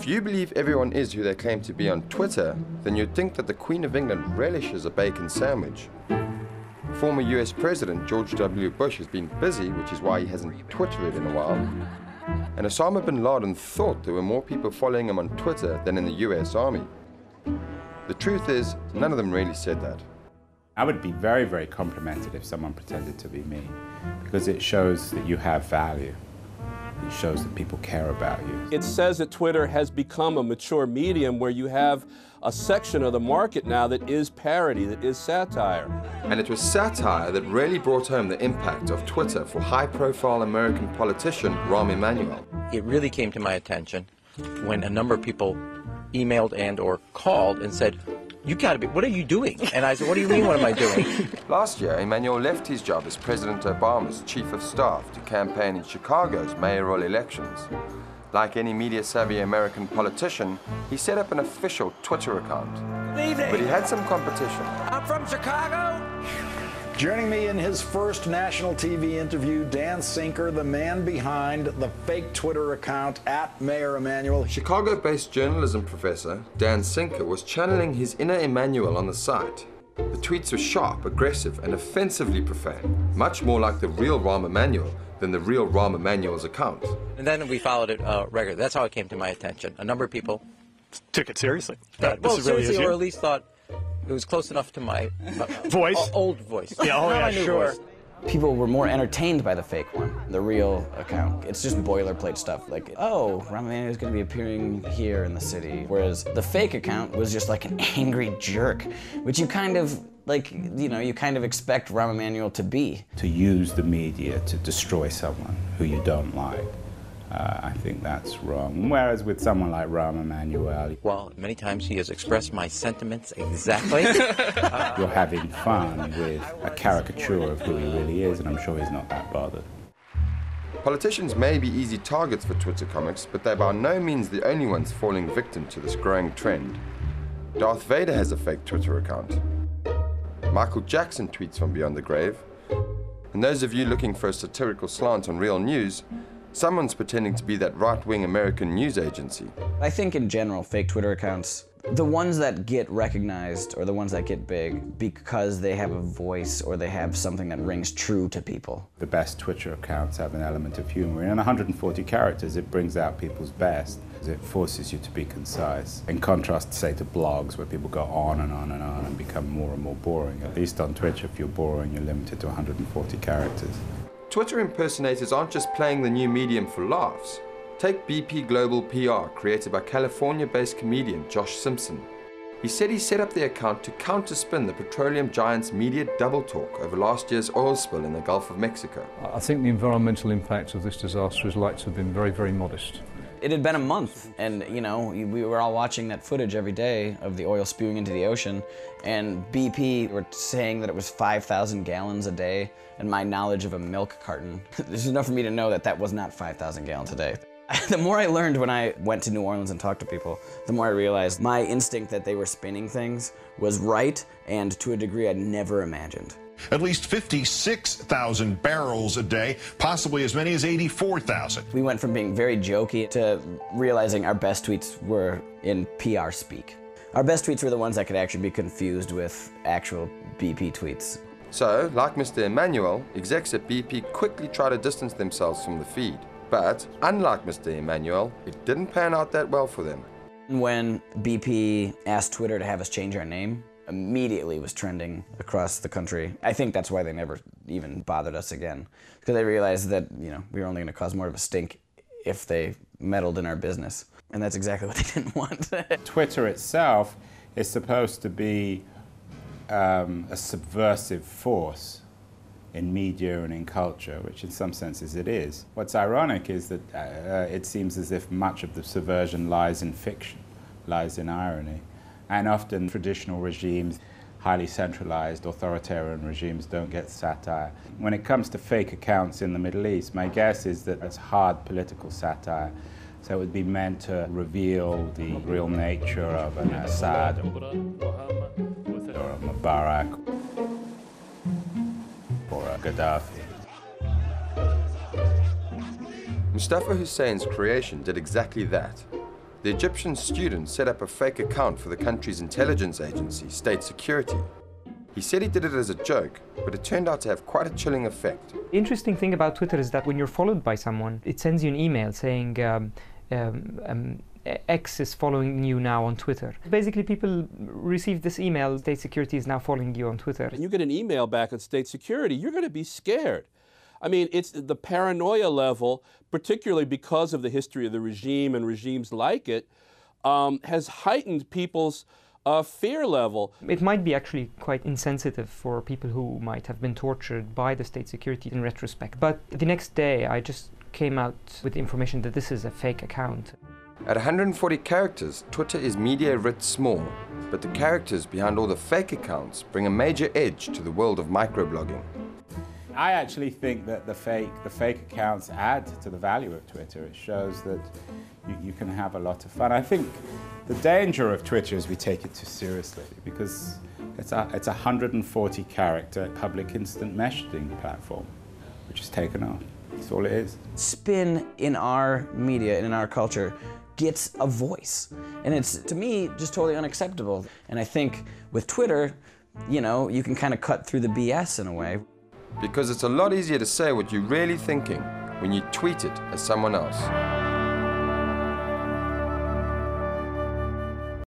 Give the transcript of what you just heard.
If you believe everyone is who they claim to be on Twitter, then you'd think that the Queen of England relishes a bacon sandwich. Former US President George W. Bush has been busy, which is why he hasn't Twittered in a while. And Osama bin Laden thought there were more people following him on Twitter than in the US Army. The truth is, none of them really said that. I would be very, very complimented if someone pretended to be me, because it shows that you have value. It shows that people care about you. It says that Twitter has become a mature medium where you have a section of the market now that is parody, that is satire. And it was satire that really brought home the impact of Twitter for high-profile American politician Rahm Emanuel. It really came to my attention when a number of people emailed and or called and said, "You gotta be, what are you doing?" And I said, "What do you mean, what am I doing?" Last year, Emanuel left his job as President Obama's chief of staff to campaign in Chicago's mayoral elections. Like any media-savvy American politician, he set up an official Twitter account. But he had some competition. I'm from Chicago. Joining me in his first national TV interview, Dan Sinker, the man behind the fake Twitter account @Mayor Chicago-based journalism professor Dan Sinker was channeling his inner Emanuel on the site. The tweets were sharp, aggressive, and offensively profane, much more like the real Rahm Emanuel than the real Rahm Emanuel's account. And then we followed it regularly. That's how it came to my attention. A number of people took it seriously. Well, seriously, or at least thought it was close enough to my voice, old voice. Yeah, oh yeah, sure. Voice. People were more entertained by the fake one, the real account. It's just boilerplate stuff, like, oh, Rahm Emanuel is going to be appearing here in the city. Whereas the fake account was just like an angry jerk, which you kind of, like, you know, you kind of expect Rahm Emanuel to be. To use the media to destroy someone who you don't like, I think that's wrong. Whereas with someone like Rahm Emanuel, well, many times he has expressed my sentiments exactly. You're having fun with a caricature of who he really is, and I'm sure he's not that bothered. Politicians may be easy targets for Twitter comics, but they're by no means the only ones falling victim to this growing trend. Darth Vader has a fake Twitter account. Michael Jackson tweets from beyond the grave. And those of you looking for a satirical slant on real news, someone's pretending to be that right-wing American news agency. I think in general, fake Twitter accounts, the ones that get recognized or the ones that get big because they have a voice or they have something that rings true to people. The best Twitter accounts have an element of humor. In 140 characters, it brings out people's best. It forces you to be concise. In contrast, say, to blogs where people go on and on and on and become more and more boring. At least on Twitter, if you're boring, you're limited to 140 characters. Twitter impersonators aren't just playing the new medium for laughs. Take BP Global PR, created by California-based comedian Josh Simpson. He said he set up the account to counterspin the petroleum giant's media double talk over last year's oil spill in the Gulf of Mexico. I think the environmental impact of this disaster is likely to have been very, very modest. It had been a month, and you know, we were all watching that footage every day of the oil spewing into the ocean, and BP were saying that it was 5,000 gallons a day, and my knowledge of a milk carton, there's enough for me to know that that was not 5,000 gallons a day. The more I learned when I went to New Orleans and talked to people, the more I realized my instinct that they were spinning things was right, and to a degree I'd never imagined. At least 56,000 barrels a day, possibly as many as 84,000. We went from being very jokey to realizing our best tweets were in PR speak. Our best tweets were the ones that could actually be confused with actual BP tweets. So, like Mr. Emanuel, execs at BP quickly try to distance themselves from the feed. But, unlike Mr. Emanuel, it didn't pan out that well for them. When BP asked Twitter to have us change our name, immediately was trending across the country. I think that's why they never even bothered us again, because they realized that, you know, we were only going to cause more of a stink if they meddled in our business, and that's exactly what they didn't want. Twitter itself is supposed to be a subversive force in media and in culture, which in some senses it is. What's ironic is that it seems as if much of the subversion lies in fiction, lies in irony. And often traditional regimes, highly centralized authoritarian regimes, don't get satire. When it comes to fake accounts in the Middle East, my guess is that it's hard political satire. So it would be meant to reveal the real nature of an Assad or a Mubarak or a Gaddafi. Mustafa Hussein's creation did exactly that. the Egyptian student set up a fake account for the country's intelligence agency, State Security. He said he did it as a joke, but it turned out to have quite a chilling effect. The interesting thing about Twitter is that when you're followed by someone, it sends you an email saying X is following you now on Twitter. Basically, people receive this email, State Security is now following you on Twitter. And you get an email back at State Security, you're going to be scared. I mean, it's the paranoia level, particularly because of the history of the regime and regimes like it, has heightened people's fear level. It might be actually quite insensitive for people who might have been tortured by the State Security in retrospect. But the next day, I just came out with the information that this is a fake account. At 140 characters, Twitter is media writ small, but the characters behind all the fake accounts bring a major edge to the world of microblogging. I actually think that the fake accounts add to the value of Twitter. It shows that you can have a lot of fun. I think the danger of Twitter is we take it too seriously, because it's a 140 character public instant messaging platform, which is taken off. That's all it is. Spin in our media and in our culture gets a voice. And it's, to me, just totally unacceptable. And I think with Twitter, you know, you can kind of cut through the BS in a way. Because it's a lot easier to say what you're really thinking when you tweet it as someone else.